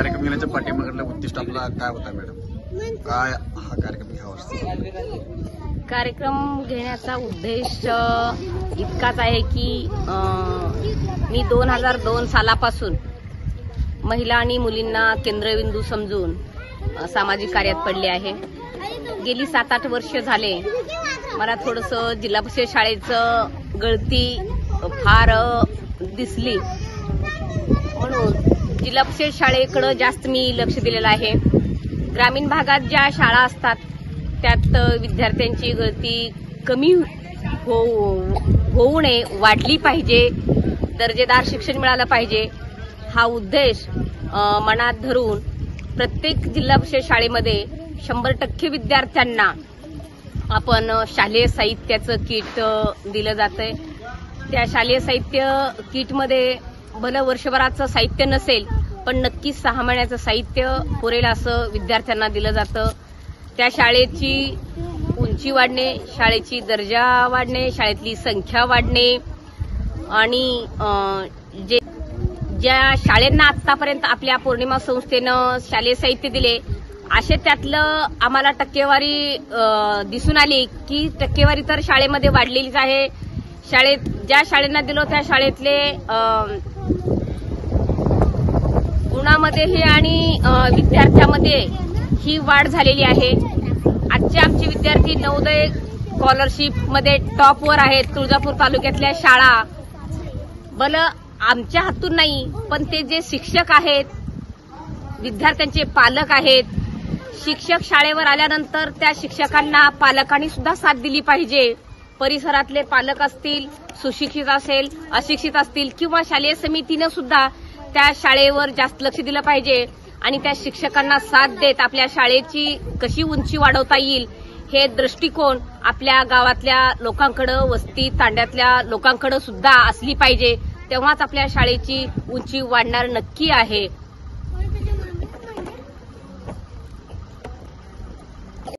कार्यक्रम घेण्याच्या पाठीमागलं उद्दिष्ट आपला काय होता मॅडम? काय हा कार्यक्रम घ्यावा? कार्यक्रम घेण्याचा उद्देश इतकाच आहे की मी 2002 सालापासून महिला आणि मुलींना केंद्रबिंदू समजून सामाजिक कार्यात पडले आहे. गेली 7-8 वर्ष झाले मला थोडंसं जिल्हा परिषद शाळेचं गळती फार दिसली, म्हणून जिल्हा परिषद शाळेकडे जास्त मी लक्ष दिलेलं आहे. ग्रामीण भागात ज्या शाळा असतात त्यात विद्यार्थ्यांची गळती कमी होऊ नये, वाढली पाहिजे, दर्जेदार शिक्षण मिळालं पाहिजे हा उद्देश मनात धरून प्रत्येक जिल्हा परिषद शाळेमध्ये 100% विद्यार्थ्यांना आपण शालेय साहित्याचं किट दिलं जातंय. त्या शालेय साहित्य किटमध्ये भलं वर्षभराचं साहित्य नसेल पण नक्कीच 6 महिन्याचं साहित्य पुरेल असं विद्यार्थ्यांना दिलं जातं. त्या शाळेची उंची वाढणे, शाळेची दर्जा वाढणे, शाळेतली संख्या वाढणे आणि ज्या शाळेंना आतापर्यंत आपल्या पौर्णिमा संस्थेनं शालेय साहित्य दिले असे त्यातलं आम्हाला टक्केवारी दिसून आली की टक्केवारी तर शाळेमध्ये वाढलेलीच आहे. ज्या शाळेंना दिलो त्या शाळेतले गुणामध्येही आणि विद्यार्थ्यामध्ये ही वाढ झालेली आहे. आजचे आमचे विद्यार्थी नवोदय स्कॉलरशिपमध्ये टॉपवर आहेत. तुळजापूर तालुक्यातल्या शाळा भलं आमच्या हातून नाही पण ते जे शिक्षक आहेत, विद्यार्थ्यांचे पालक आहेत, शिक्षक शाळेवर आल्यानंतर त्या शिक्षकांना पालकांनी सुद्धा साथ दिली पाहिजे. परिसरातले पालक असतील, सुशिक्षित असेल, अशिक्षित असतील किंवा शालेय समितीनं सुद्धा त्या शाळेवर जास्त लक्ष दिलं पाहिजे आणि त्या शिक्षकांना साथ देत आपल्या शाळेची कशी उंची वाढवता येईल हे दृष्टिकोन आपल्या गावातल्या लोकांकडे, वस्ती तांड्यातल्या लोकांकडे सुद्धा असली पाहिजे. तेव्हाच आपल्या शाळेची उंची वाढणार नक्की आहे.